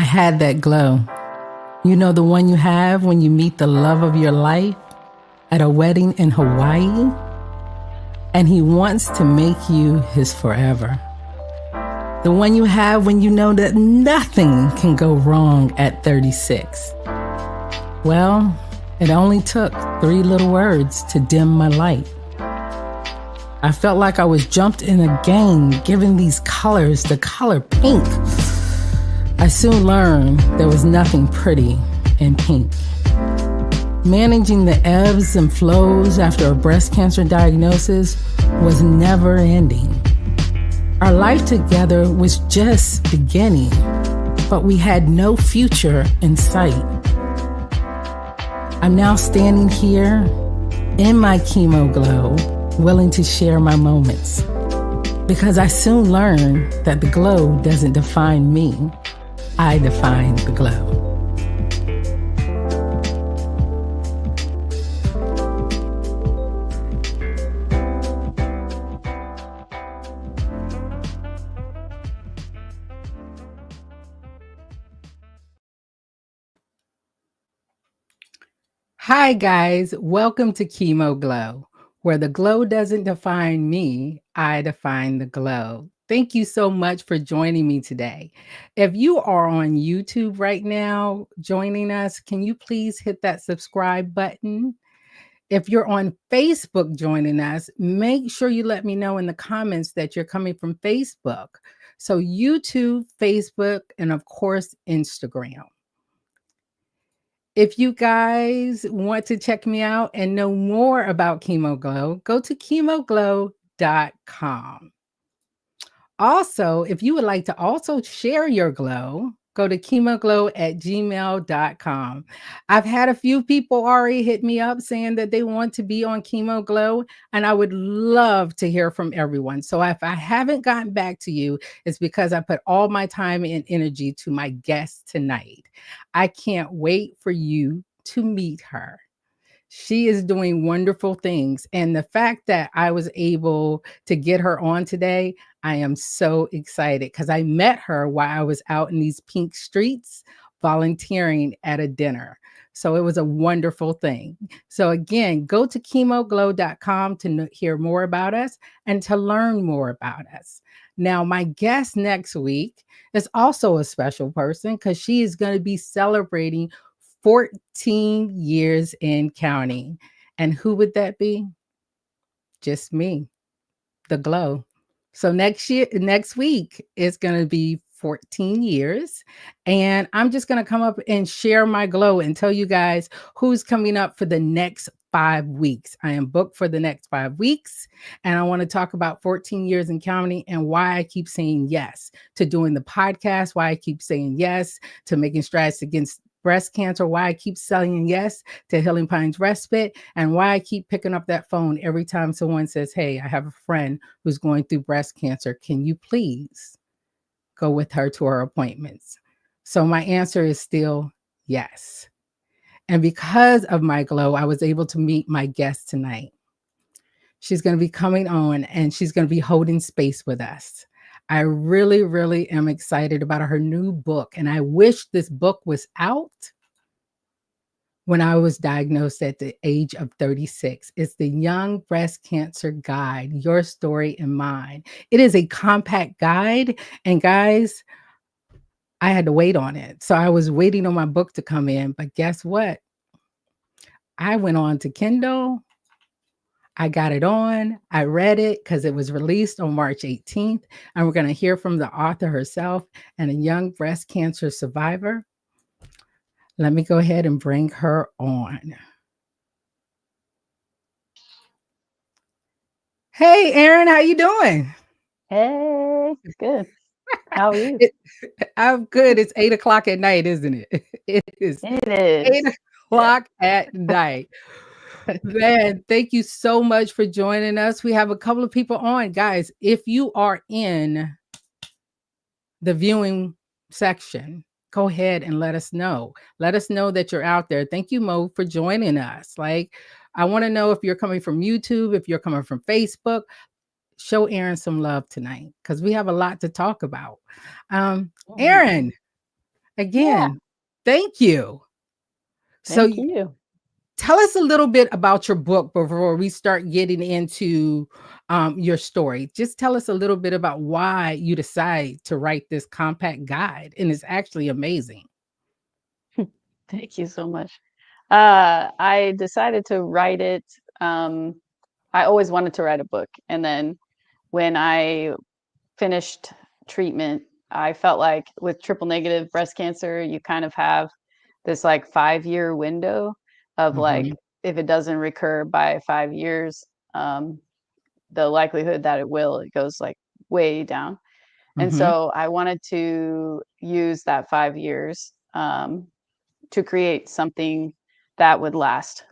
had that glow. You know, the one you have when you meet the love of your life at a wedding in Hawaii, and he wants to make you his forever. The one you have when you know that nothing can go wrong at 36. Well, it only took 3 little words to dim my light. I felt like I was jumped in a game, given these colors, the color pink. I soon learned there was nothing pretty in pink. Managing the ebbs and flows after a breast cancer diagnosis was never ending. Our life together was just beginning, but we had no future in sight. I'm now standing here in my chemo glow, willing to share my moments, because I soon learned that the glow doesn't define me. I define the glow. Hi guys, welcome to Chemo Glow, where the glow doesn't define me, I define the glow. Thank you so much for joining me today. If you are on YouTube right now joining us, can you please hit that subscribe button? If you're on Facebook joining us, make sure you let me know in the comments that you're coming from Facebook. So YouTube, Facebook, and of course, Instagram. If you guys want to check me out and know more about Chemo Glow, go to chemoglow.com. Also, if you would like to also share your glow, go to chemoglow@gmail.com. I've had a few people already hit me up saying that they want to be on Chemo Glow, and I would love to hear from everyone. So if I haven't gotten back to you, it's because I put all my time and energy to my guest tonight. I can't wait for you to meet her. She is doing wonderful things. And the fact that I was able to get her on today, I am so excited because I met her while I was out in these pink streets volunteering at a dinner. So it was a wonderful thing. So again, go to chemoglow.com to hear more about us and to learn more about us. Now, my guest next week is also a special person because she is going to be celebrating 14 years in counting. And who would that be? Just me, the glow. So next week is going to be 14 years. And I'm just going to come up and share my glow and tell you guys who's coming up for the next 5 weeks. I am booked for the next 5 weeks. And I want to talk about 14 years in counting and why I keep saying yes to doing the podcast, why I keep saying yes to making strides against breast cancer, why I keep saying yes to Healing Pines Respite, and why I keep picking up that phone every time someone says, hey, I have a friend who's going through breast cancer. Can you please go with her to her appointments? So my answer is still yes. And because of my glow, I was able to meet my guest tonight. She's going to be coming on and she's going to be holding space with us. I really, really am excited about her new book. And I wish this book was out when I was diagnosed at the age of 36. It's the Young Breast Cancer Guide, Your Story and Mine. It is a compact guide. And guys, I had to wait on it. So I was waiting on my book to come in. But guess what? I went on to Kindle. I got it on. I read it because it was released on March 18th. And we're going to hear from the author herself and a young breast cancer survivor. Let me go ahead and bring her on. Hey, Erin, how you doing? Hey, good. How are you? I'm good. It's 8 o'clock at night, isn't it? It is 8 o'clock at night. Man, thank you so much for joining us. We have a couple of people on. Guys, if you are in the viewing section, go ahead and let us know. Let us know that you're out there. Thank you, Mo, for joining us. Like, I want to know if you're coming from YouTube, if you're coming from Facebook. Show Erin some love tonight because we have a lot to talk about. Erin, Yeah. Again, thank you. So Thank you. tell us a little bit about your book before we start getting into your story. Just tell us a little bit about why you decide to write this compact guide, and it's actually amazing. Thank you so much. I decided to write it. Um, I always wanted to write a book. And then when I finished treatment, I felt like with triple negative breast cancer, you kind of have this like 5-year window of like, Mhm, if it doesn't recur by 5 years, um, the likelihood that it will, it goes like way down. And mhm. so I wanted to use that 5 years to create something that would last,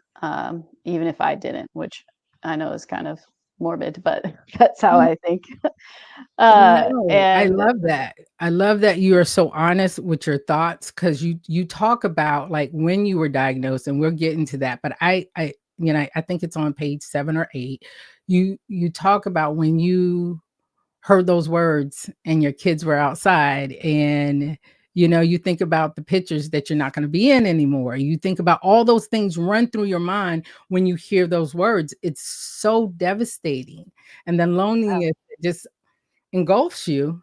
even if I didn't, which I know is kind of morbid, but that's how I think. No, I And love that. I love that you are so honest with your thoughts because you talk about like when you were diagnosed, and we'll get into that. But I think it's on page 7 or 8. You talk about when you heard those words and your kids were outside, and you think about the pictures that you're not going to be in anymore. You think about all those things run through your mind when you hear those words. It's so devastating, and then oh, loneliness just engulfs you.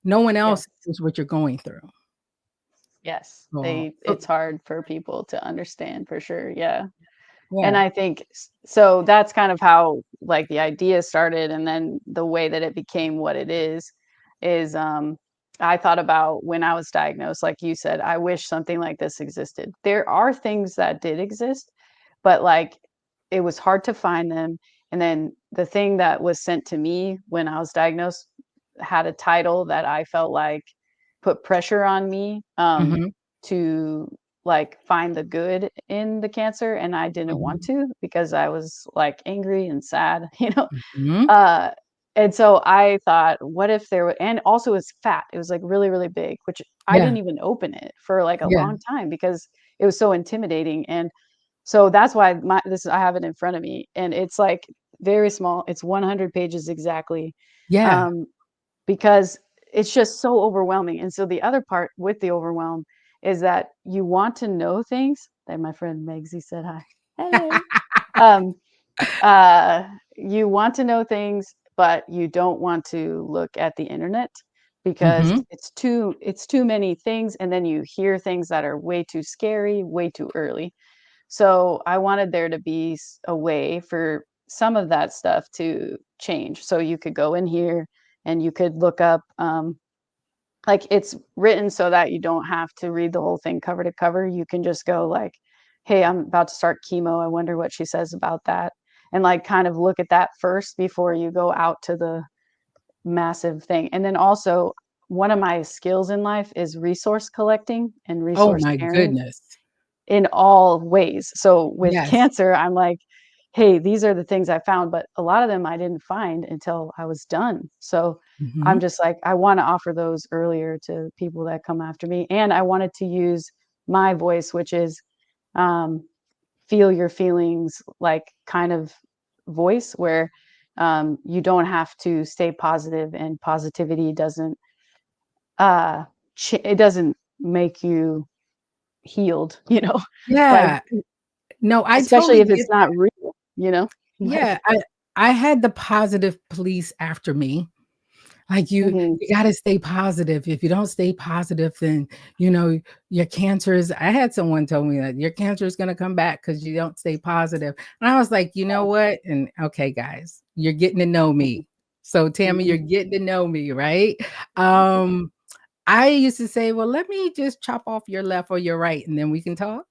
No one else yes, knows what you're going through. yes, Oh, it's hard for people to understand for sure. Yeah. And yeah. I think so that's kind of how like the idea started, and then the way that it became what it is I thought about when I was diagnosed, like you said, I wish something like this existed. There are things that did exist, but like it was hard to find them. And then the thing that was sent to me when I was diagnosed had a title that I felt like put pressure on me Mhm, to like find the good in the cancer, and I didn't want mhm, to because I was like angry and sad, you know. mhm. Uh and so I thought, what if there were, and also it's fat. It was like really, really big, which I Yeah, didn't even open it for like a yeah, long time because it was so intimidating. And so that's why I have it in front of me, and it's like very small. It's 100 pages exactly. yeah. Um because it's just so overwhelming. And so the other part with the overwhelm is that you want to know things. That my friend Megsy said hi. Hey. Um, you want to know things, but you don't want to look at the internet because Mhm. it's too many things, and then you hear things that are way too scary, way too early. So I wanted there to be a way for some of that stuff to change. So you could go in here and you could look up, like it's written so that you don't have to read the whole thing cover to cover. You can just go like, hey, I'm about to start chemo. I wonder what she says about that. And like kind of look at that first before you go out to the massive thing. And then also, one of my skills in life is resource collecting and Oh resource my sharing goodness. in all ways. So with Yes. cancer, I'm like, hey, these are the things I found, but a lot of them I didn't find until I was done. So I'm Mhm. just like, I want to offer those earlier to people that come after me. And I wanted to use my voice, which is um, feel your feelings, like kind of voice where you don't have to stay positive, and positivity doesn't, uh, it doesn't make you healed, like, Yeah. No, I especially totally if get it's not real, like yeah, I had the positive police after me. Like, mhm, you gotta stay positive. If you don't stay positive, then, your cancer is I had someone tell me that, "Your cancer is gonna come back because you don't stay positive." And I was like, "You know what?" And, "Okay, guys, you're getting to know mhm, me. So, Tammy, you're mhm, getting to know me, right?" Um, I used to say, "Well, let me just chop off your left or your right, and then we can talk,"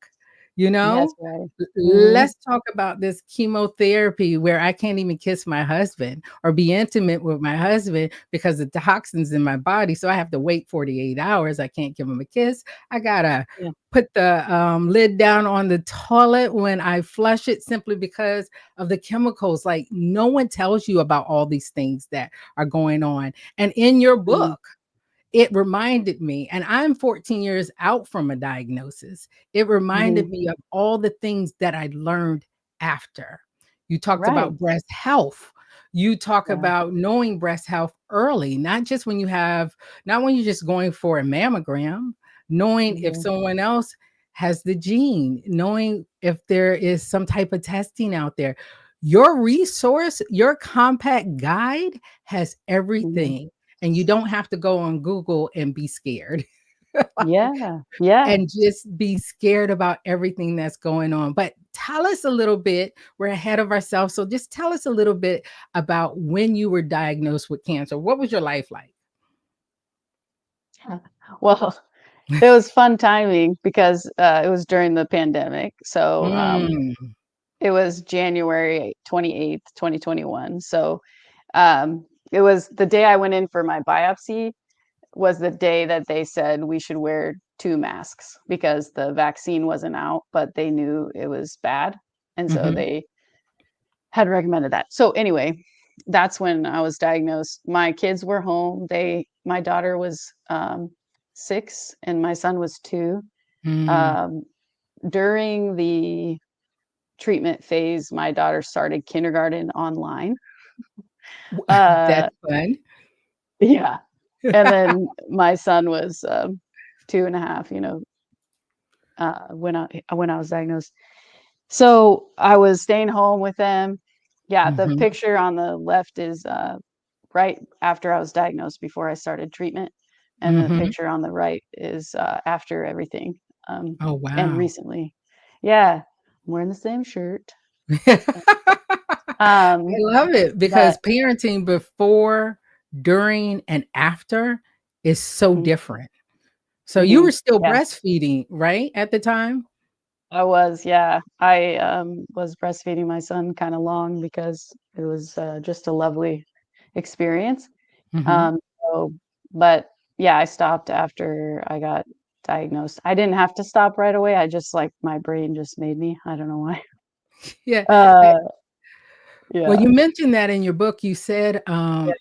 you that's know? right. Mhm, Let's talk about this chemotherapy where I can't even kiss my husband or be intimate with my husband because the toxins in my body. So I have to wait 48 hours. I can't give him a kiss. I gotta yeah, put the lid down on the toilet when I flush it simply because of the chemicals. Like no one tells you about all these things that are going on. And in your mhm, book, it reminded me, and I'm 14 years out from a diagnosis. It reminded mhm, me of all the things that I learned after. You talked right, about breast health. You talk yeah, about knowing breast health early, not when you're just going for a mammogram. knowing if Mhm. someone else has the gene, knowing if there is some type of testing out there. Your resource, your compact guide has Mhm. everything, and you don't have to go on Google and be scared. Yeah. Yeah. And just be scared about everything that's going on. But tell us a little bit, we're ahead of ourselves. So just tell us a little bit about when you were diagnosed with cancer. What was your life like? Well, it was fun timing because, it was during the pandemic. So, Mm, it was January 28th, 2021. So, it was the day I went in for my biopsy was the day that they said we should wear 2 masks because the vaccine wasn't out, but they knew it was bad, and so mhm. they had recommended that. So anyway, that's when I was diagnosed. My kids were home. My daughter was, 6 and my son was 2. Mm. Um, During the treatment phase, my daughter started kindergarten online. Uh, That's fun. yeah, and then my son was, 2 and a half, when I was diagnosed. So, I was staying home with them. Yeah, the Mhm, picture on the left is, right after I was diagnosed before I started treatment, and the mhm. picture on the right is, after everything, um, Oh, and wow. recently. Yeah, I'm wearing the same shirt. I Um, love it but because parenting before, during, and after is so Mhm, different. So you were mhm, still yeah, breastfeeding, right, at the time? I was, yeah. I, was breastfeeding my son kinda long because it was, just a lovely experience. Mhm. Um, so but, yeah, I stopped after I got diagnosed. I didn't have to stop right away, I just, like, my brain just made me, I don't know why. Yeah. I Uh, Well, yeah, you mentioned that in your book, you said, yeah,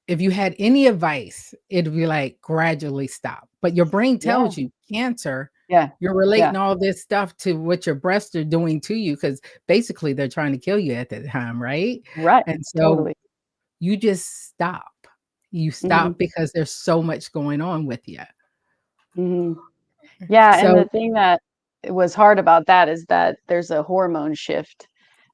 if you had any advice, it'd be like gradually stop. But your brain yeah, tells you cancer, yeah, you're yeah, relating all this stuff to what your breasts are doing to you because basically they're trying to kill you at that time, right? right, And so totally. you just stop. You Mhm, stop because there's so much going on with you. mhm. Yeah, and the So, thing that was hard about that is that there's a hormone shift,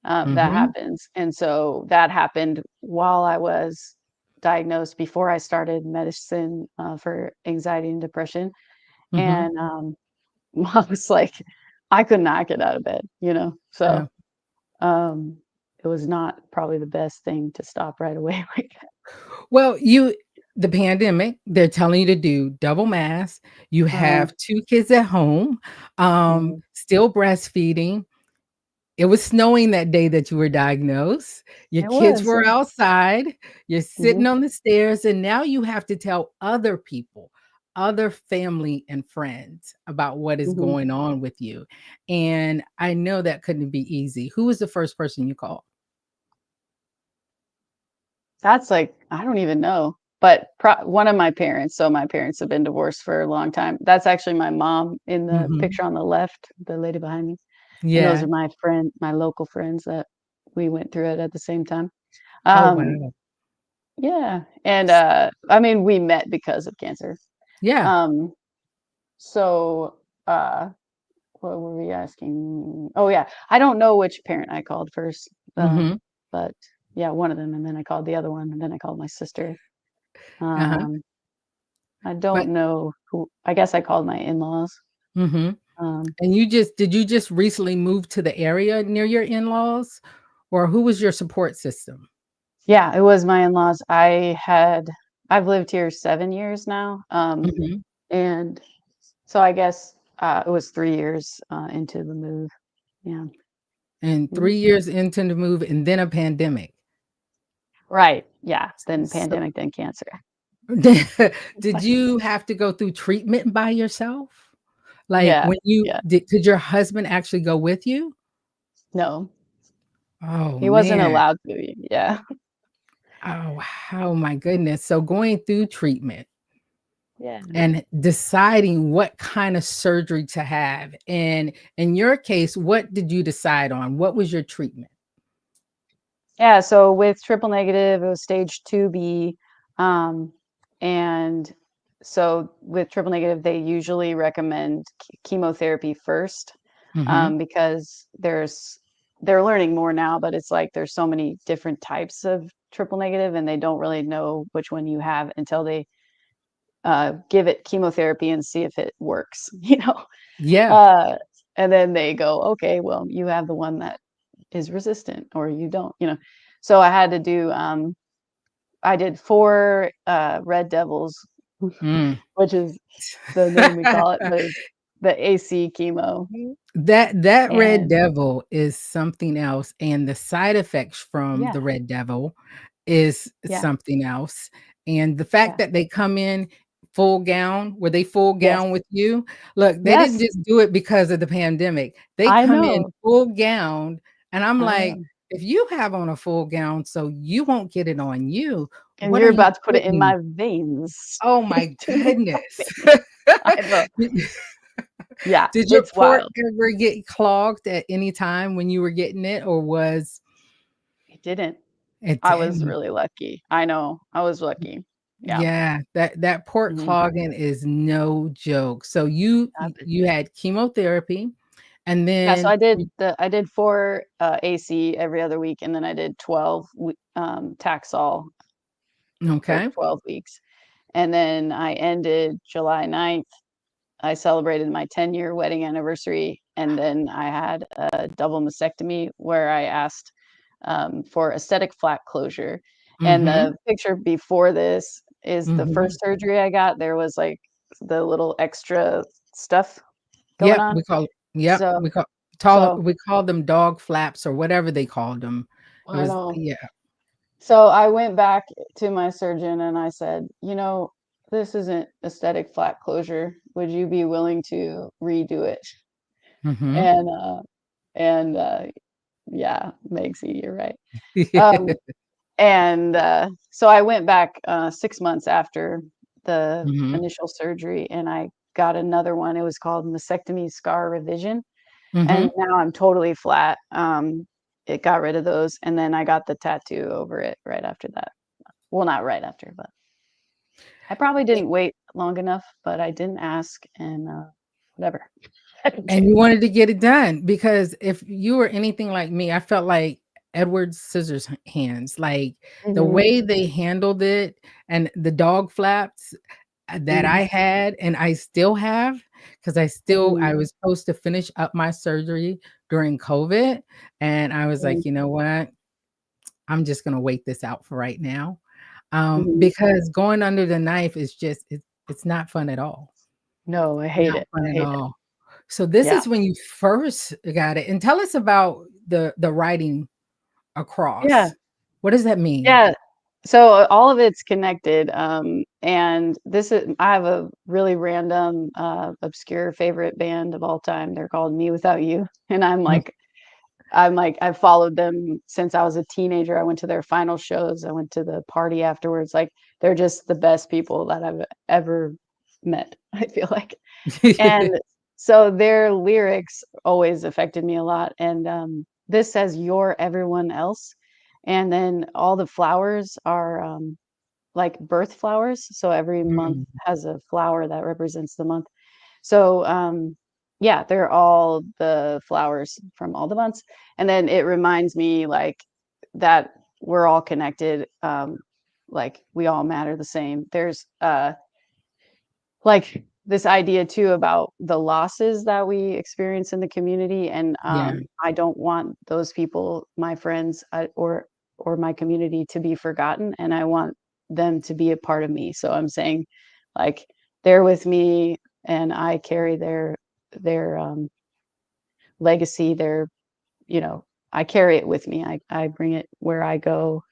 that mhm, happens, and so that happened while I was diagnosed before I started medicine, for anxiety and depression, mhm, and, I was like I could not get out of bed, yeah. so, um, it was not probably the best thing to stop right away like that. Well, the pandemic, they're telling you to do double mask. You Uh-huh, have 2 kids at home, mhm. still breastfeeding. It was snowing that day that you were diagnosed. Your It kids was, were yeah. outside. You're sitting Mhm, on the stairs, and now you have to tell other people, other family and friends about what is mhm. going on with you. And I know that couldn't be easy. Who was the first person you called? That's like I don't even know, but one of my parents, so my parents have been divorced for a long time. That's actually my mom in the Mhm. picture on the left, the lady behind me, and those Yeah. are my local friends that we went through it at the same time. Oh, Um, wow. yeah, and, I mean, we met because of cancer. Yeah. Um, so, uh, what were we asking? Oh, yeah, I don't know which parent I called first, Mhm. but, yeah, one of them, and then I called the other one, and then I called my sister. Uh-huh. Um I But don't know who I guess I called my in-laws. mhm. Um, And did you just recently move to the area near your in-laws? Or who was your support system? yeah, it was my in-laws. I've lived here 7 years now, Mhm. and so I guess, it was 3 years, into the move. Yeah. And Mhm. 3 years into the move and then a pandemic. Right, yeah, then So pandemic, then cancer. did you have to go through treatment by yourself? Like, Yeah, when you yeah. did your husband actually go with you? No, Oh, he wasn't man. allowed to, yeah. Oh my goodness. So going through treatment Yeah. and deciding what kind of surgery to have, and in your case, what did you decide on? What was your treatment? Yeah, so with triple negative, it was stage 2B, um, and so with triple negative, they usually recommend chemotherapy first, Mm-hmm. because they're learning more now, but it's like there's so many different types of triple negative, and they don't really know which one you have until they give it chemotherapy and see if it works, Yeah. Uh, and then they go, okay, well, you have the one that is resistant, or you don't. So I had to do, I did 4 Red Devils, Mm. which is the name we call it, but it's the AC chemo. That red And devil is something else, and the side effects from yeah, the red devil is yeah, something else, and the fact yeah. that they come in full gown, were they full Yes, gown with you? Look, they didn't yes, just do it because of the pandemic. They I come in know, full gown, and I'm I like, know. "If you have on a full gown so you won't get it on you, And what are you're you about to put it in putting?" my veins. Oh my In my goodness. veins. I know. Yeah, Did your it's port wild. ever get clogged at any time when you were getting it, or was It didn't. it I was didn't? really lucky. I know. I was lucky. Yeah. Yeah, that port Mhm. clogging is no joke. So you Happened. you had chemotherapy, and Yeah, so then you I did 4 AC every other week, and then I did 12 Taxol for okay. 12 weeks. And then I ended July 9th. I celebrated my 10-year wedding anniversary, and then I had a double mastectomy where I asked for aesthetic flap closure. And Mhm, the picture before this is the mhm. first surgery I got. There was like the little extra stuff going Yep, on. yep, So, we call them dog flaps or whatever they called them. It I was know. yeah. So I went back to my surgeon and I said, this isn't aesthetic flap closure. Would you be willing to redo it? Mhm. And yeah, Megsy, you're right. Um, and so I went back 6 months after the Mhm, initial surgery, and I got another one. It was called mastectomy scar revision, and mhm. now I'm totally flat. It got rid of those, and then I got the tattoo over it right after that. Well, not right after, but I probably didn't wait long enough, but I didn't ask, and whatever. I don't And care. you wanted to get it done because if you were anything like me, I felt like Edward Scissors hands, like the Mhm, way they handled it and the dog flaps that mhm, I had and I still have, because I mhm, was supposed to finish up my surgery during COVID. And I was mhm, like, you know what? I'm just gonna wait this out for right now. mhm. Because going under the knife is just it's not fun at all. No, I hate Not it. fun I at hate it. all. So this Yeah. is when you first got it, and tell us about the writing Yeah. across. What does that mean? Yeah. So all of it's connected. And this is I have a really random, obscure favorite band of all time. They're called Me Without You. And Mm, I've followed them since I was a teenager. I went to their final shows. I went to the party afterwards. Like they're just the best people that I've ever met, I feel like. And so their lyrics always affected me a lot. And this says "You're everyone else," and then all the flowers are like birth flowers. So every month mm, has a flower that represents the month. So yeah, they're all the flowers from all the months, and then it reminds me like that we're all connected. Like we all matter the same. There's like this idea too about the losses that we experience in the community, and yeah, I don't want those people, my friends, or my community, to be forgotten, and I want them to be a part of me. So I'm saying like they're with me, and I carry their legacy, their I carry it with me. I bring it where I go.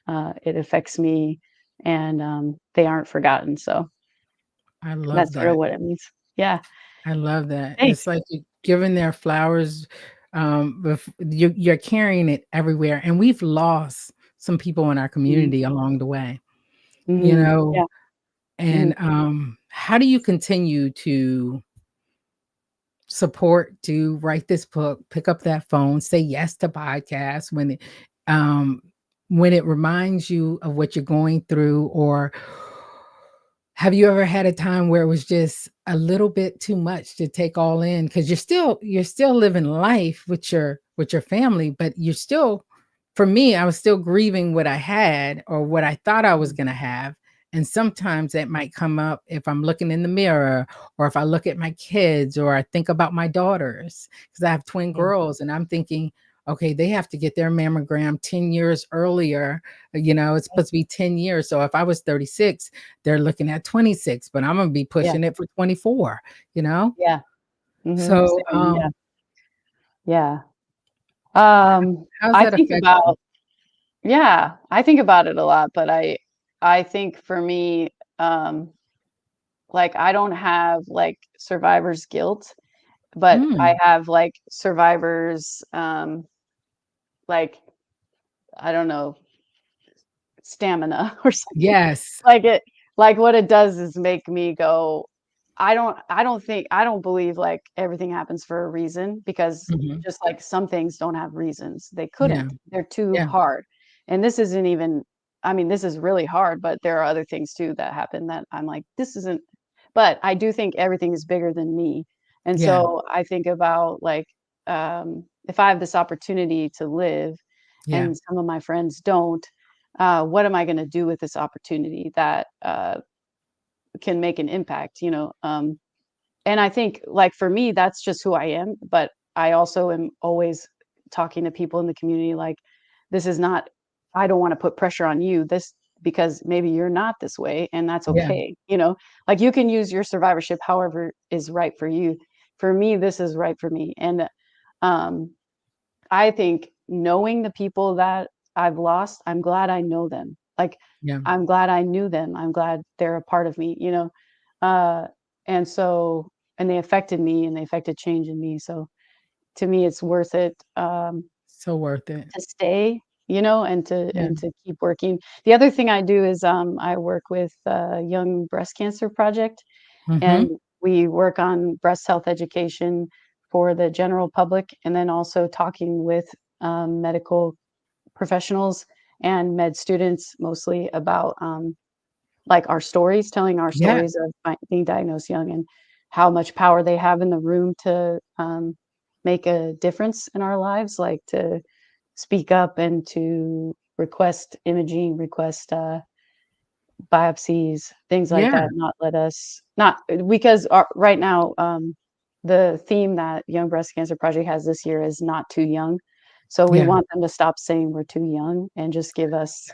It affects me, and they aren't forgotten. So I love that's sort of that. what it means. Yeah. I love that. Thanks. It's like you're giving their flowers, you're carrying it everywhere, and we've lost some people in our Mhm. community along the way, you Mhm. know? Yeah. Mhm. And, how do you continue to support to write this book, pick up that phone, say yes to podcasts um, when it reminds you of what you're going through, or Have you ever had a time where it was just a little bit too much to take all in? Because you're still living life with your family, but you're still, for me, I was still grieving what I had or what I thought I was Mm, gonna have. And sometimes that might come up if I'm looking in the mirror or if I look at my kids or I think about my daughters, because I have twin yeah, girls and I'm thinking, okay, they have to get their mammogram 10 years earlier. It's supposed to be 10 years. So if I was 36, they're looking at 26, but I'm gonna be yeah, pushing it for 24, you know? yeah. So, Same, yeah, yeah. how's I that think affect you? about yeah, I think about it a lot, but I think for me, like I don't have like survivor's guilt, but I Mm, have like survivor's like I don't know, stamina or something. yes. Like it like what it does is make me go, I don't believe like everything happens for a reason because Mhm. just like some things don't have reasons. They Yeah, couldn't. They're too yeah, hard. And this isn't even I mean, this is really hard, but there are other things too that happen that I'm like, this isn't but I do think everything is bigger than me. And yeah, so I think about like if I have this opportunity to live yeah, and some of my friends don't, what am I going to do with this opportunity that can make an impact, you know? And I think, like, for me, that's just who I am, but I also am always talking to people in the community, like, this is not I don't wanna put pressure on you, this because maybe you're not this way, and that's yeah, okay, you know? Like, you can use your survivorship however is right for you. For me, this is right for me, and, um, I think knowing the people that I've lost, I'm glad I know them. Like, yeah. I'm glad I knew them. I'm glad they're a part of me, you know? Uh, and so and they affected me and they affected change in me. So to me, it's worth it, So worth it. to stay, you know, Yeah. and to keep working. The other thing I do is, I work with a Young Breast Cancer Project, and Mhm. we work on breast health education for the general public, and then also talking with, medical professionals and med students mostly about, like, our stories, telling our Yeah, stories of being diagnosed young and how much power they have in the room to, make a difference in our lives, like, to speak up and to request imaging, request, biopsies, things like yeah, that, not let us not because our right now, the theme that Young Breast Cancer Project has this year is "Not Too Young." So we yeah. want them to stop saying we're too young and just give us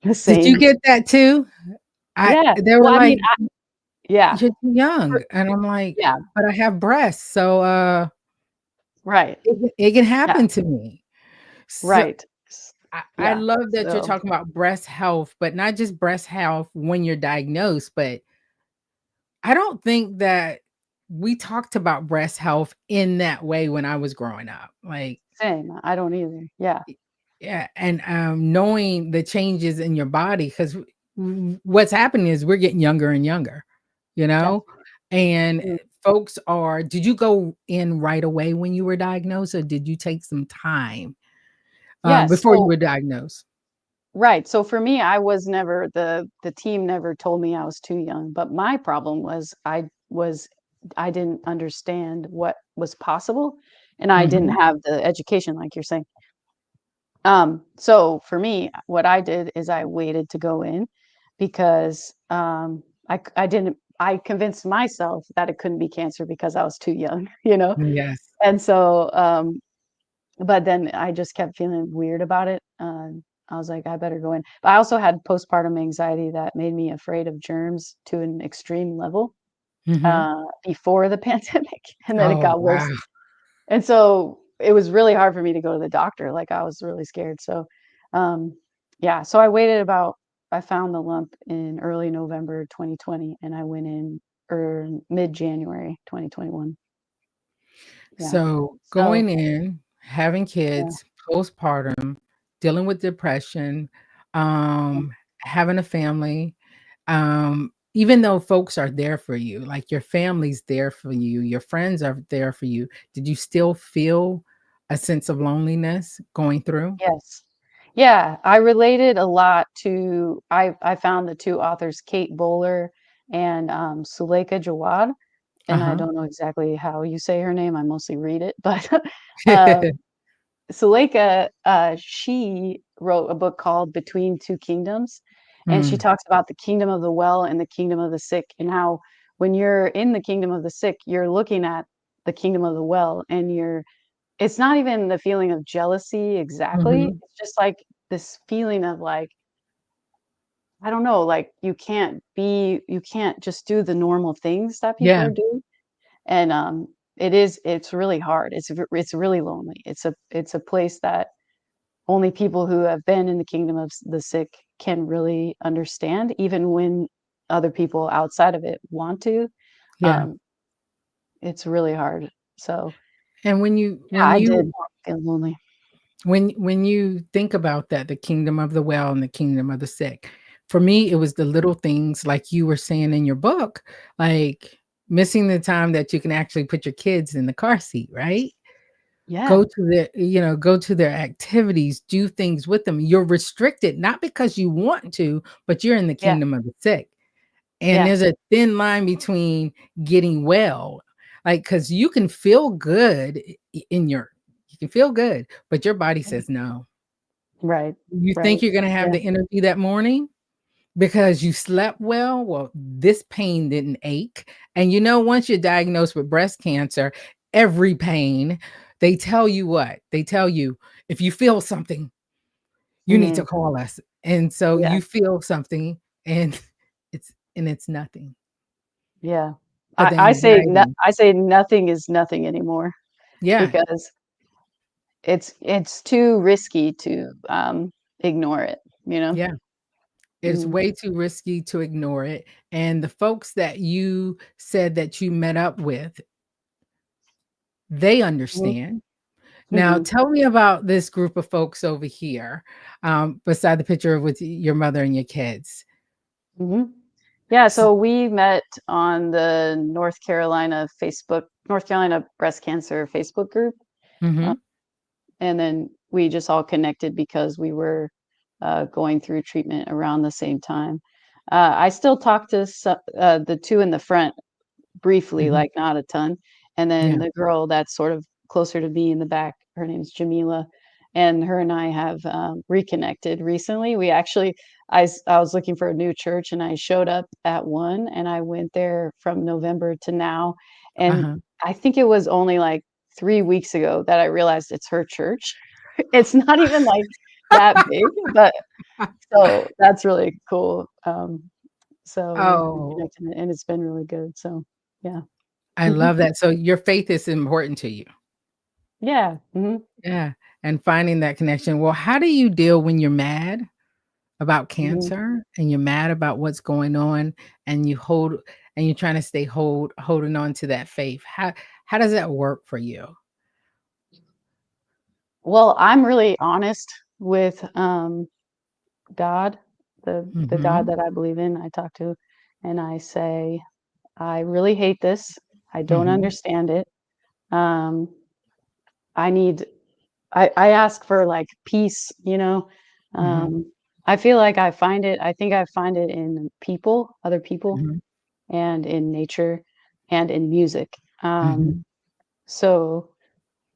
the Did you same get that too? Yeah. They were Well, I mean, like, yeah. "You're too young," For and I'm like, yeah, "But I have breasts, so, right. it can Yeah, happen to me." So right. I Yeah, love that you're so talking about breast health, but not just breast health when you're diagnosed, but I don't think that we talked about breast health in that way when I was growing up. Like, same, I don't either. Yeah, yeah, and, knowing the changes in your body 'cause what's happening is we're getting younger and younger, you know? definitely. And Mm. folks are did you go in right away when you were diagnosed, or did you take some time, Yeah, before you so were diagnosed? right, so for me, I was never the team never told me I was too young, but my problem was I didn't understand what was possible, and I didn't Mhm. have the education like you're saying. So for me, what I did is I waited to go in because, I didn't I convinced myself that it couldn't be cancer because I was too young, you know? Yes. And so, but then I just kept feeling weird about it. I was like, I better go in. But I also had postpartum anxiety that made me afraid of germs to an extreme level, Mhm. before the pandemic, and then it Oh, got wow. worse. And so it was really hard for me to go to the doctor. Like I was really scared. So, um, yeah. So I waited about. I found the lump in early November 2020, and I went in mid January 2021. Yeah. So, So going in, having yeah. kids, postpartum, dealing with depression, Yeah. having a family, even though folks are there for you, like your family's there for you, your friends are there for you, did you still feel a sense of loneliness going through? Yes. Yeah, I related a lot to I found the 2 authors, Kate Bowler and Suleika Jawad, and I Uh-huh. don't know exactly how you say her name. I mostly read it, but um, Suleika, she wrote a book called Between Two Kingdoms, and she Mm, talks about the kingdom of the well and the kingdom of the sick, and how when you're in the kingdom of the sick, you're looking at the kingdom of the well, and it's not even the feeling of jealousy exactly. mhm. It's just like this feeling of like, I don't know, like you can't just do the normal things that people Yeah, are doing. And it's really hard. It's really lonely. It's a place that only people who have been in the kingdom of the sick can really understand, even when other people outside of it want to. yeah. Um, it's really hard. So And when you yeah, when I you did feel lonely. when you think about that, the kingdom of the well and the kingdom of the sick, for me, it was the little things like you were saying in your book, like missing the time that you can actually put your kids in the car seat, right? Yeah. Go to go to their activities, do things with them. You're restricted, not because you want to, but you're in the Yeah. kingdom of the sick. And Yeah. there's a thin line between getting well, like, because you can feel good in your you can feel good, but your body says no. Right. You think Right. you're gonna have Yeah. the energy that morning because you slept well? Well, this pain didn't ache. And once you're diagnosed with breast cancer, every pain, they tell you what? They tell you, if you feel something, you need to Mhm. call us. And so Yeah. you feel something and it's nothing Yeah. but the anxiety. I say nothing is nothing anymore Yeah, because it's too risky to ignore it, you know? yeah. It's Mhm. way too risky to ignore it. And the folks that you said that you met up with, they Mhm. understand. Now, Mhm. tell me about this group of folks over here, beside the picture with your mother and your kids. Mhm. Yeah, S so we met on the North Carolina Breast Cancer Facebook group, uh, Mhm, and then we just all connected because we were, going through treatment around the same time. I still talk to the 2 in the front briefly, mhm, like, not a ton, and then yeah, the girl that's sort of closer to me in the back, her name's Jamila, and her and I have, reconnected recently. We actually I was looking for a new church, and I showed up at one, and I went there from November to now, and uh-huh. I think it was only, like, 3 weeks ago that I realized it's her church. It's not even, like, that big, but so that's really cool. So we've Oh, reconnected, and it's been really good, so yeah. I love that. So your faith is important to you. Yeah, mhm, Yeah, and finding that connection. Well, how do you deal when you're mad about mhm. cancer and you're mad about what's going on and you're trying to stay holding on to that faith? How does that work for you? Well, I'm really honest with, God, the God Mhm, that I believe in, I talk to, and I say, "I really hate this. I don't mhm, understand it. Um, I need" I ask for, like, peace, you know? mhm, I feel like I think I find it in people, other people, mhm, and in nature, and in music. mhm, So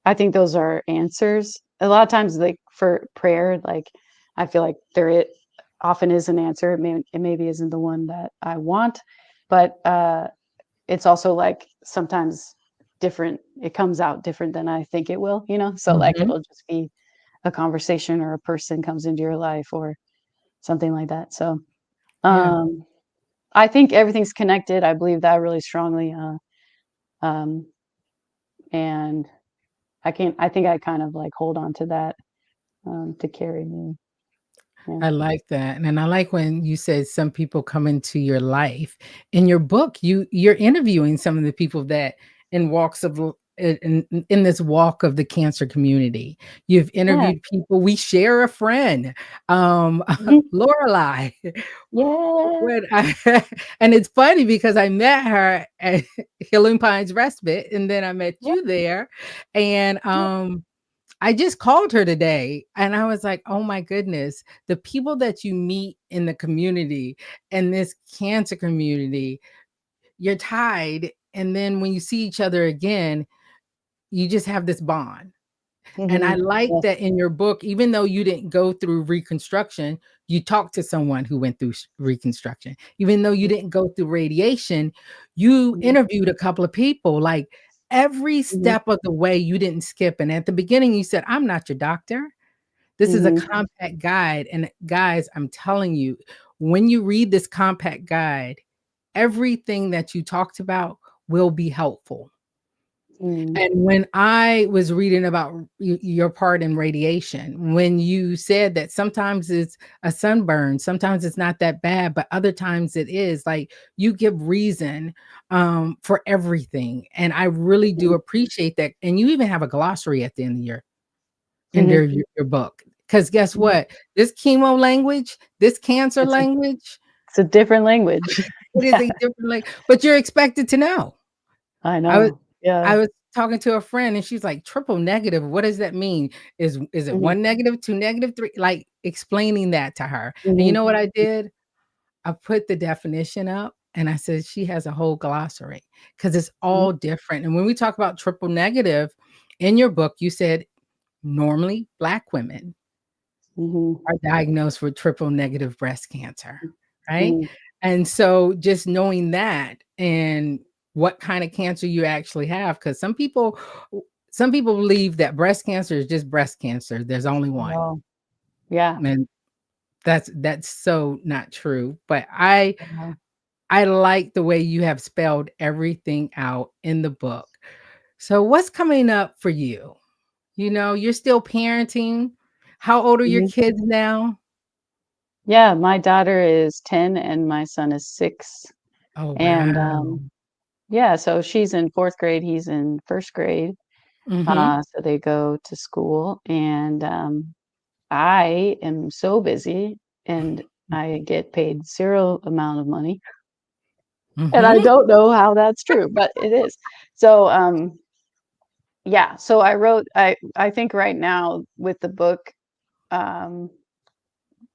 I think those are answers. A lot of times, like, for prayer, like, I feel like often is an answer. It maybe isn't the one that I want, but, it's also, like, sometimes different it comes out different than I think it will, you know? So, like, mhm. it'll just be a conversation or a person comes into your life or something like that. So, Yeah, um, I think everything's connected. I believe that really strongly, um, and I think I kind of, like, hold on to that, to carry me. Yeah. I like that, and I like when you said some people come into your life. In your book, you're interviewing some of the people that in walks of l in this walk of the cancer community. You've Yeah. interviewed people. We share a friend, Mhm. Lorelai. Yeah. When I and it's funny because I met her at Healing Pines Respite, and then I met Yeah. you there, and, I just called her today and I was like, "Oh my goodness, the people that you meet in the community, in this cancer community, you're tied, and then when you see each other again, you just have this bond." And I Mhm. like Yes. that in your book, even though you didn't go through reconstruction, you talked to someone who went through reconstruction. Even though you didn't go through radiation, you Mhm. interviewed a couple of people. Like every Mhm. step of the way, you didn't skip. And at the beginning, you said, "I'm not your doctor. This is a Mhm. compact guide." And guys, I'm telling you, when you read this compact guide, everything that you talked about will be helpful. Mm. And when I was reading about your part in radiation, when you said that sometimes it's a sunburn, sometimes it's not that bad, but other times it is, like you give reason for everything. And I really do Mhm. appreciate that. And you even have a glossary at the end of your Mhm. your book. Because guess Mhm. what? This chemo language, this cancer It's a language, it's a different language. it is Yeah, a different like, but you're expected to know. I I was know. Yeah. I was talking to a friend and she's like, "Triple negative, what does that mean? Is it Mhm. 1 negative, 2 negative, 3?" Like, explaining that to her. And you Mhm. know what I did? I put the definition up and I said, "She has a whole glossary because it's Mhm. all different." And when we talk about triple negative, in your book, you said normally Black women Mhm. are diagnosed with triple negative breast cancer, right? Mhm. And so just knowing that and what kind of cancer you actually have, because some people believe that breast cancer is just breast cancer. There's only one. Oh, yeah. And that's so not true. But I Yeah. I like the way you have spelled everything out in the book. So what's coming up for you? You know, you're still parenting. How old are your Mhm. kids now? Yeah, my daughter is 10 and my son is 6. Oh, And, wow. yeah, so she's in 4th grade, he's in 1st grade. Mhm. So they go to school, and, I am so busy, and I get paid 0 amount of money, and I Mhm. don't know how that's true, but it is. So, yeah, so I think right now with the book, um,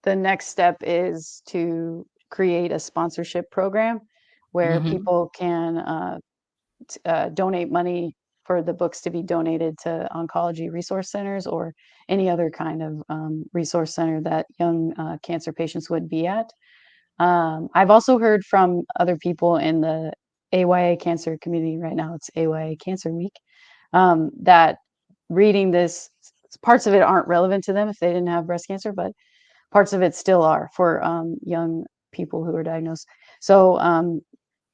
the next step is to create a sponsorship program where Mhm. people can, donate money for the books to be donated to oncology resource centers or any other kind of resource center that young cancer patients would be at. I've also heard from other people in the AYA cancer community right now, it's AYA Cancer Week, that reading this, parts of it aren't relevant to them if they didn't have breast cancer, but parts of it still are for young people who are diagnosed. So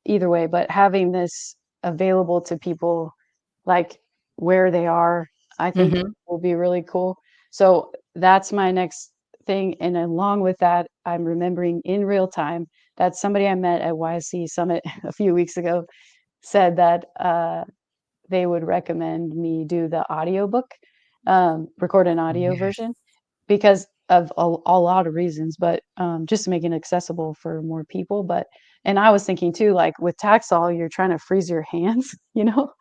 either way, but having this available to people like where they are, I think Mhm. will be really cool. So that's my next thing. And along with that, I'm remembering in real time that somebody I met at YC Summit a few weeks ago said that they would recommend me do the audiobook, record an audio Yes. version because of a lot of reasons, but just to make it accessible for more people. But and I was thinking too, like with Taxol, you're trying to freeze your hands, you know,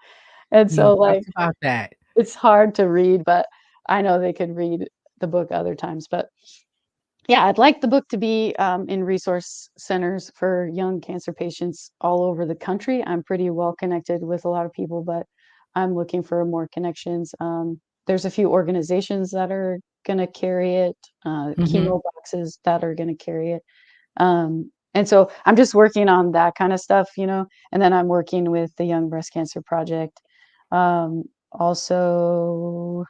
and You so like talked about that. it's hard to read, but I know they could read the book other times. But yeah, I'd like the book to be in resource centers for young cancer patients all over the country. I'm pretty well connected with a lot of people, but I'm looking for more connections. There's a few organizations that are going to carry it, Mhm. chemo boxes that are going to carry it. And so I'm just working on that kind of stuff, you know, and then I'm working with the Young Breast Cancer Project. Also,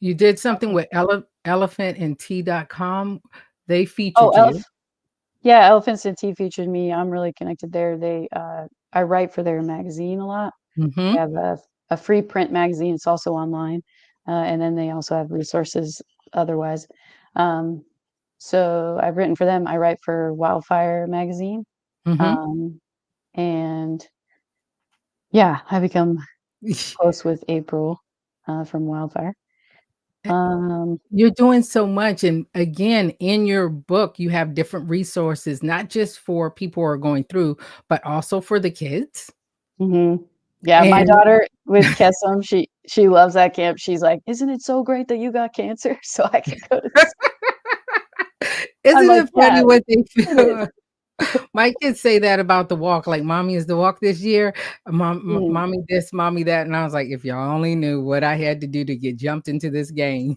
You did something with elephantandtea.com. They oh, featured you. yeah, Elephants and Tea featured me. I'm really connected there. I write for their magazine a lot. They Mhm. have a free print magazine. It's also online, and then they also have resources otherwise. Um, so I've written for them. I write for Wildfire magazine, Mhm. um, and yeah, I become close with April from Wildfire. Um, You're doing so much, and again, in your book, you have different resources, not just for people who are going through, but also for the kids. mhm. Yeah, my And daughter with Kesem, she loves that camp. She's like, "Isn't it so great that you got cancer so I can go to this?" I'm Isn't like, it funny "Yeah, what they it is." feel? My kids say that about the walk, like, "Mommy, is the walk this year? Mm. Mommy this, mommy that," and I was like, "If y'all only knew what I had to do to get jumped into this game."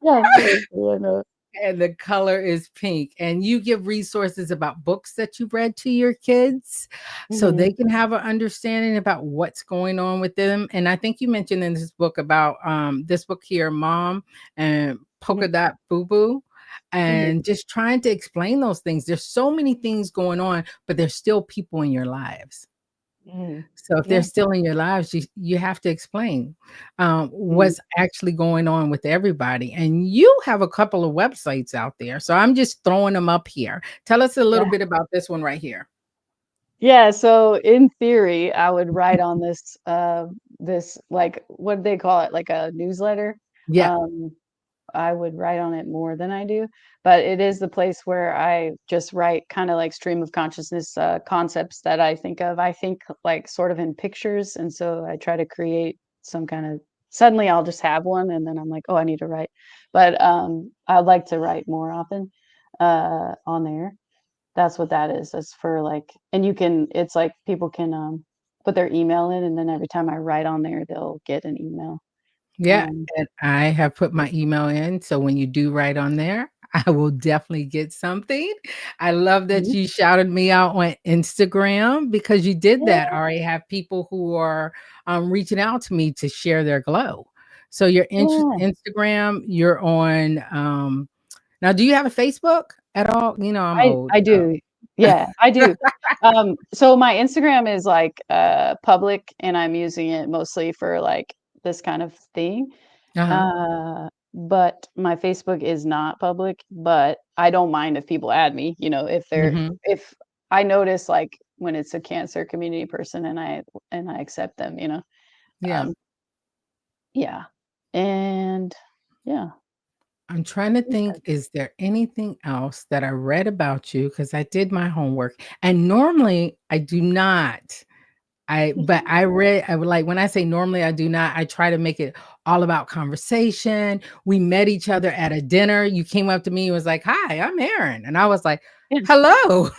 Yeah, seriously, I know. And the color is pink, and you give resources about books that you read to your kids so Mhm, they can have an understanding about what's going on with them. And I think you mentioned in this book about this book here, Mom and Polka mhm, Dot Boo Boo, mhm, and just trying to explain those things. There's so many things going on, but there's still people in your lives. mhm. So if they're Yeah, still in your lives, you have to explain mhm, what's actually going on with everybody. And you have a couple of websites out there. So I'm just throwing them up here. Tell us a little yeah. bit about this one right here. Yeah, so in theory, I would write on this, like, what do they call it? Like a newsletter? Yeah. Um, I would write on it more than I do, but it is the place where I just write kinda like stream of consciousness, concepts that I think of. I think, like, sort of in pictures, and so I try to create some kind of suddenly I'll just have one, and then I'm like, "Oh, I need to write." But, I'd like to write more often, on there. That's what that is. It's for, like and you can it's like people can, put their email in, and then every time I write on there, they'll get an email. Yeah, Um and I have put my email in, so when you do write on there, I will definitely get something. I love that Mhm. you shouted me out on Instagram because you did that. I Yeah, already have people who are, reaching out to me to share their glow. So your yeah. Instagram, you're on, now do you have a Facebook at all? You know, I'm old, I so do. Yeah, I do. So my Instagram is, like, public, and I'm using it mostly for, like, this kind of thing. Uh-huh. But my Facebook is not public, but I don't mind if people add me, Mhm. if I notice, like, when it's a cancer community person and I accept them, Yeah. Um, yeah. And yeah, I'm trying to think think, that's is there anything else that I read about you? Because I did my homework, and normally I do not. But I read I would like when I say normally I do not, I try to make it all about conversation. We met each other at a dinner. You came up to me and was like, "Hi, I'm Erin." And I was like, yeah. "Hello."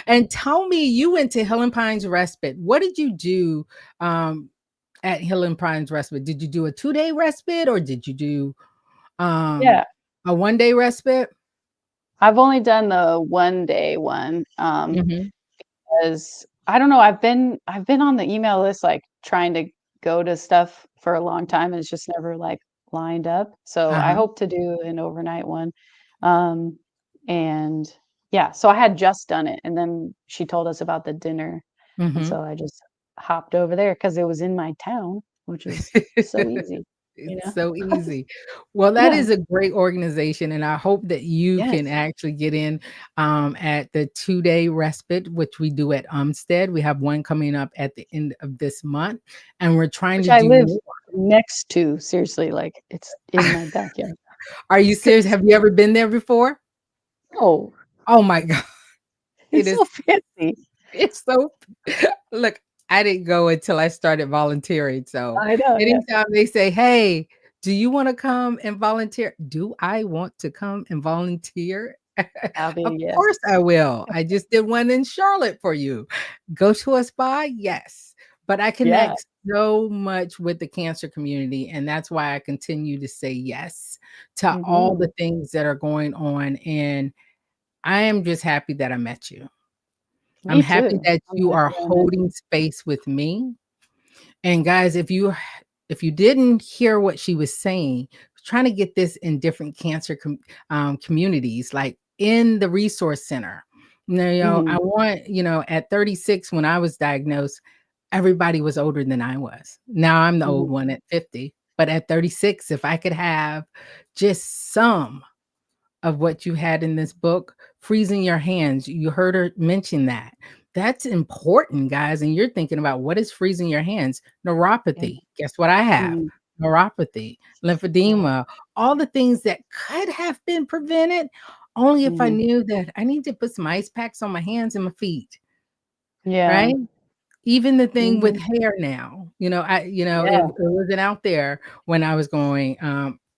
And tell me, you went to Hill and Pines Respite. What did you do um, at Hill and Pines Respite? Did you do a 2-day respite or did you do Yeah. a 1-day respite? I've only done the one-day one, Mhm. 'cause I don't know, I've been on the email list, like, trying to go to stuff for a long time, and it's just never, like, lined up, so I Uh-huh. hope to do an overnight one, um, and yeah, so I had just done it, and then she told us about the dinner, and Mhm. so I just hopped over there because it was in my town, which is so easy, you It's know? so easy. Well, that Yeah, is a great organization, and I hope that you can yes, actually get in, at the 2-day respite, which we do at Umstead. We have one coming up at the end of this month, and we're trying which to I do live more. next to, seriously, like, it's in my backyard. Are you serious? 'Cause Have you ever been there before? no, Oh my god. It it's is so fancy. it's so look, I didn't go until I started volunteering, so I know, yeah. anytime they say, "Hey, do you wanna come and volunteer?" Do I want to come and volunteer? I'll Of be yes. course I will. I just did one in Charlotte for you. Go to a spa? Yes. But I Yeah, connect so much with the cancer community, and that's why I continue to say yes to all the mhm. things that are going on, and I am just happy that I met you. I'm Me happy too. that I'm you are happy I met holding you. space with me. And guys, if you didn't hear what she was saying, trying to get this in different cancer communities, like in the resource center. I Mhm, want, at 36 when I was diagnosed, everybody was older than I was. Now I'm the old mhm, one at 50, but at 36, if I could have just some of what you had in this book, freezing your hands. You heard her mention that. That's important, guys. And you're thinking about what is freezing your hands? yeah, Neuropathy. Guess what I have? mhm, Neuropathy, yeah, lymphedema, all the things that could have been prevented only if I mhm. knew that I need to put some ice packs on my hands and my feet, Yeah, right? even the thing with Mhm. hair now, it Yeah. wasn't out there when I was going,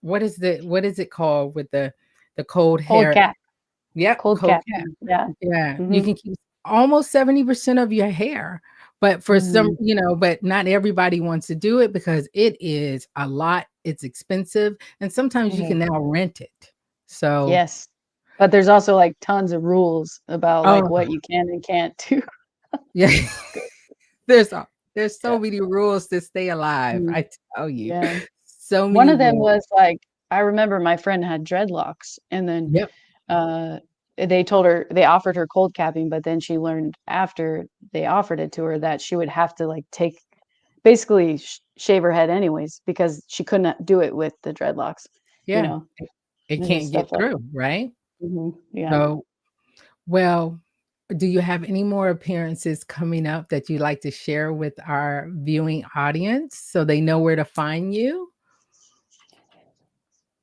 what is it called with the cold Cold hair? cap. Yep, Cold cold cap. capping. Yeah. Yeah, you Mhm. can keep almost 70% of your hair, but for some, Mm. but not everybody wants to do it because it is a lot, it's expensive, and sometimes you Mhm. can now rent it. So, Yes. But there's also, like, tons of rules about, like, oh, what you can and can't do. yeah, there's Yeah. so many rules to stay alive, Mm. I tell you. Yeah. So One many of them rules. was, like, I remember my friend had dreadlocks, and then, Yep. uh, they offered her cold capping, but then she learned after they offered it to her that she would have to, like, basically shave her head anyways because she couldn't do it with the dreadlocks, you Yeah. know, It and can't stuff get like. through, right? Yeah. So, well, do you have any more appearances coming up that you'd like to share with our viewing audience so they know where to find you?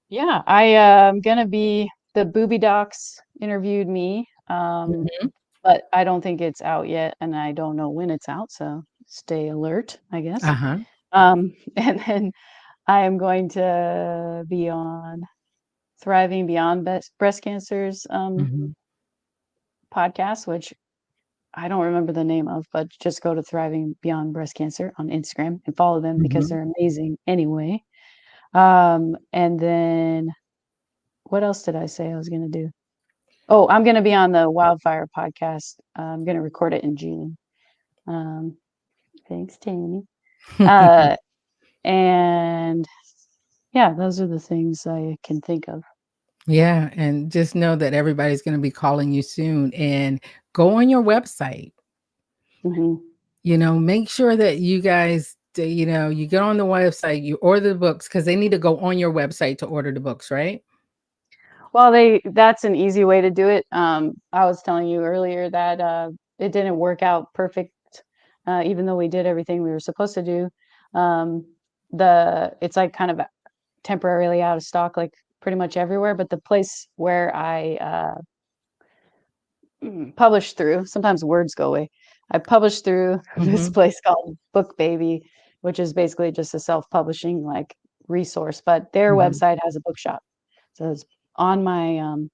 Yeah, am gonna be the Booby Docs interviewed me, Mhm. but I don't think it's out yet, and I don't know when it's out, so stay alert, I guess. Uh-huh. And then I am going to be on Thriving Beyond Breast Cancer's Mhm. podcast, which I don't remember the name of, but just go to Thriving Beyond Breast Cancer on Instagram and follow them because Mhm. they're amazing anyway. And then what else did I say I was gonna do? Oh, I'm gonna be on the Wildfire podcast. I'm gonna record it in June. Um, thanks, Tammy. Uh, and yeah, those are the things I can think of. Yeah, and just know that everybody's gonna be calling you soon, and go on your website. Mhm. Make sure that you guys, you get on the website, you order the books because they need to go on your website to order the books, right? Well, that's an easy way to do it. I was telling you earlier that it didn't work out perfect, even though we did everything we were supposed to do. Um, it's like kind of temporarily out of stock, like pretty much everywhere. But the place where I published through, sometimes words go away. I published through this Mhm. place called Book Baby, which is basically just a self-publishing like resource. But their Mhm. website has a bookshop, so it's on my um,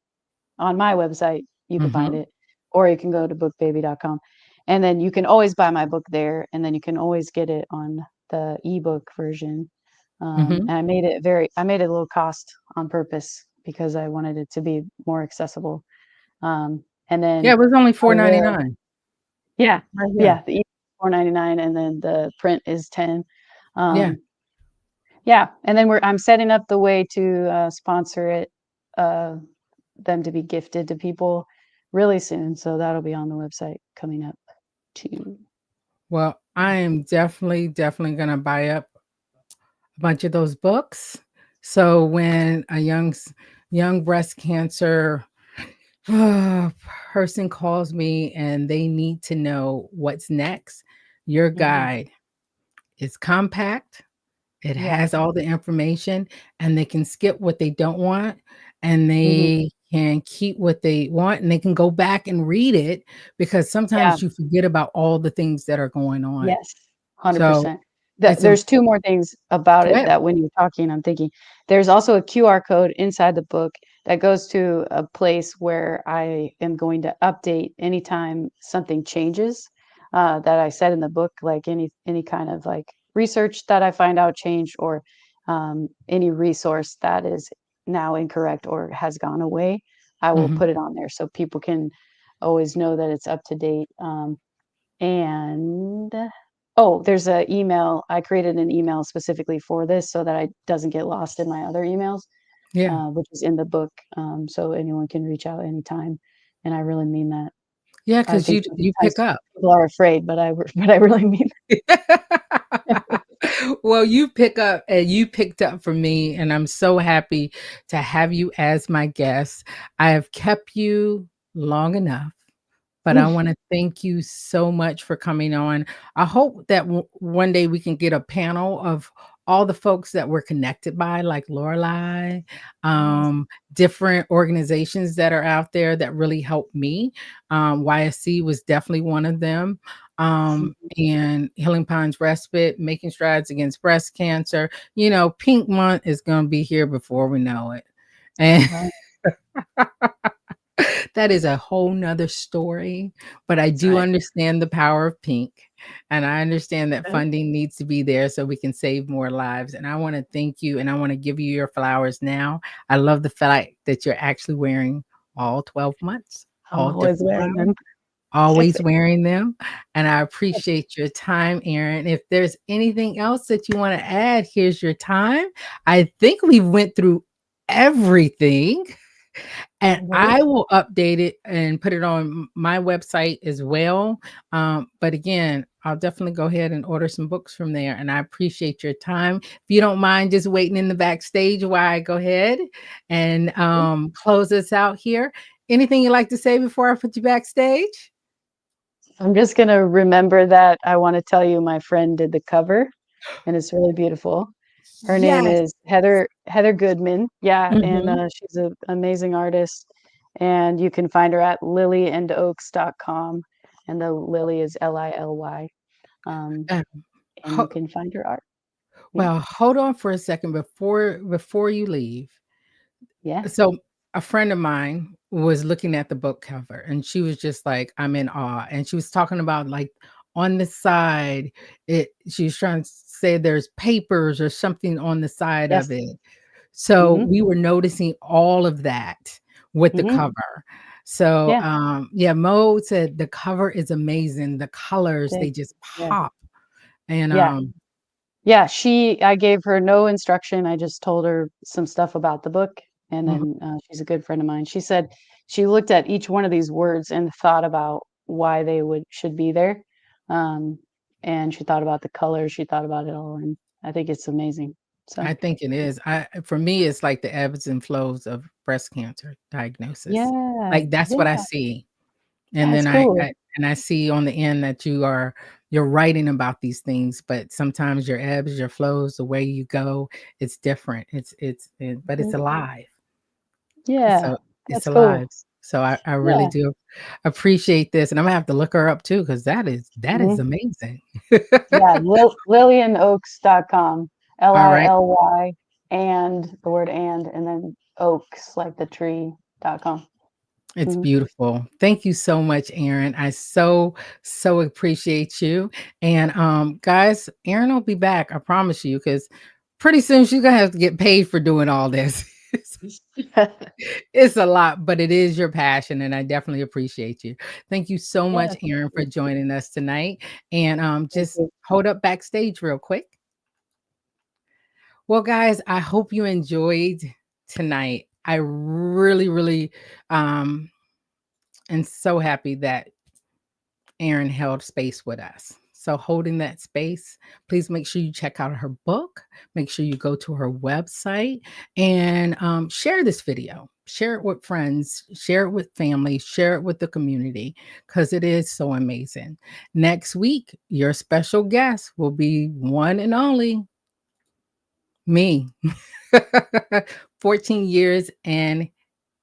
on my website, you can find Mhm. it, or you can go to bookbaby.com. And then you can always buy my book there, and then you can always get it on the ebook version. Mhm. And I made it a little cost on purpose because I wanted it to be more accessible. And Yeah, it then was only I will, 4.99 yeah, right here. yeah, the ebook 4.99, and then the print is 10. Yeah. Um, yeah, and then I'm setting up the way to sponsor it, uh, them to be gifted to people really soon. So that'll be on the website coming up too. Well, I am definitely, definitely gonna buy up a bunch of those books. So when a young breast cancer person calls me and they need to know what's next, your Mhm. guide is compact. It Yeah. has all the information, and they can skip what they don't want, and Mhm. they can keep what they want, and they can go back and read it because Yeah. sometimes you forget about all the things that are going on. Yes. So 100%. it's There's 2 more things about go it ahead. that when you're talking, I'm thinking. There's also a QR code inside the book that goes to a place where I am going to update anytime something changes, that I said in the book, like any kind of, like, research that I find out changed or, any resource that is now incorrect or has gone away, I will Mhm, put it on there so people can always know that it's up to date, and oh, there's a email. I created an email specifically for this so that I doesn't get lost in my other emails, yeah. which is in the book, so anyone can reach out anytime, and I really mean that. Yeah, I because think you sometimes pick up. people are afraid, but but I really mean that. Well, you pick up and you picked up for me, and I'm so happy to have you as my guest. I have kept you long enough, but I wanna thank you so much for coming on. I hope that one day we can get a panel of all the folks that we're connected by, like Lorelai, Yes. different organizations that are out there that really help me. YSC was definitely one of them. and Healing Pines Respite, Making Strides Against Breast Cancer. You know, Pink Month is going to be here before we know it. And Wow, that is a whole nother story, but I that's do right. understand the power of pink. And I understand that Uh, funding needs to be there so we can save more lives. And I want to thank you and I want to give you your flowers now. I love the fact that you're actually wearing all 12 months, I'm all always different wearing flowers, them. always wearing them. And I appreciate your time, Erin. If there's anything else that you want to add, here's your time. I think we went through everything. And Mhm. I will update it and put it on my website as well. But again, I'll definitely go ahead and order some books from there. And I appreciate your time. If you don't mind just waiting in the backstage while I go ahead and close this out here. Anything you'd like to say before I put you backstage? I'm just gonna remember that I wanna tell you my friend did the cover, and it's really beautiful. Her name Yes. is Heather Goodman. Yeah, and, Mhm. she's an amazing artist, and you can find her at lilyandoaks.com, and the Lily is Lily, um, Uh, and you ho- can find her art. Yeah, well, hold on for a second before you leave. yeah, So a friend of mine was looking at the book cover and she was just like, I'm in awe. And she was talking about like on the side, she was trying to say there's papers or something on the side of yes, it. So mhm, we were noticing all of that with the mhm, cover. So yeah, yeah, Mo said the cover is amazing. The colors, they thank just yeah, pop. And yeah. Yeah, I gave her no instruction, I just told her some stuff about the book, and mhm. then, she's a good friend of mine. She said she looked at each one of these words and thought about why they would should be there, um, and she thought about the colors, she thought about it all, and I think it's amazing. So, I think it is. I For me, it's like the ebbs and flows of breast cancer diagnosis. yeah, Like, that's what I yeah, see. And that's then cool. I see on the end that you're writing about these things, but sometimes your ebbs, your flows, the way you go, it's different. But it's Mhm. alive. Yeah, So it's that's cool. alive. So I really Yeah, do appreciate this, and I'm gonna have to look her up too because that is mhm. amazing. Yeah, lilyandoaks.com, All right. Lily, and the word and then oaks, like the tree.com. It's Mhm. beautiful. Thank you so much, Erin. I so appreciate you. And guys, Erin will be back, I promise you, because pretty soon she's gonna have to get paid for doing all this. It's a lot, but it is your passion, and I definitely appreciate you. Thank you so Yeah, much, thank Erin, for you. joining us tonight. And Thank just you. hold up backstage real quick. Well, guys, I hope you enjoyed tonight. I really, really am so happy that Erin held space with us. So, holding that space, please make sure you check out her book. Make sure you go to her website and share this video. Share it with friends, share it with family, share it with the community because it is so amazing. Next week, your special guest will be one and only me. 14 years and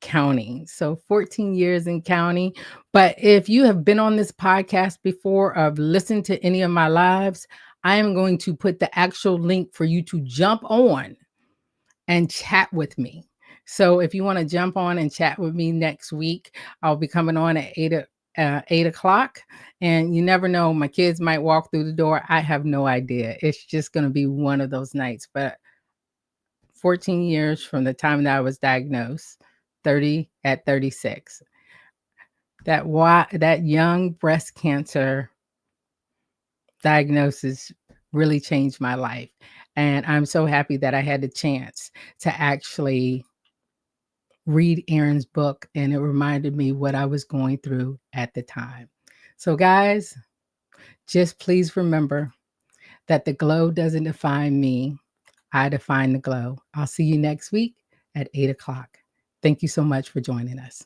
counting. So 14 years and counting. But if you have been on this podcast before or have listened to any of my lives, I am going to put the actual link for you to jump on and chat with me. So if you want to jump on and chat with me next week, I'll be coming on at 8 o'clock. And you never know, my kids might walk through the door. I have no idea. It's just going to be one of those nights. But 14 years from the time that I was diagnosed, 30 at 36. That young breast cancer diagnosis really changed my life. And I'm so happy that I had the chance to actually read Erin's book and it reminded me what I was going through at the time. So guys, just please remember that the glow doesn't define me. I define the glow. I'll see you next week at 8 o'clock. Thank you so much for joining us.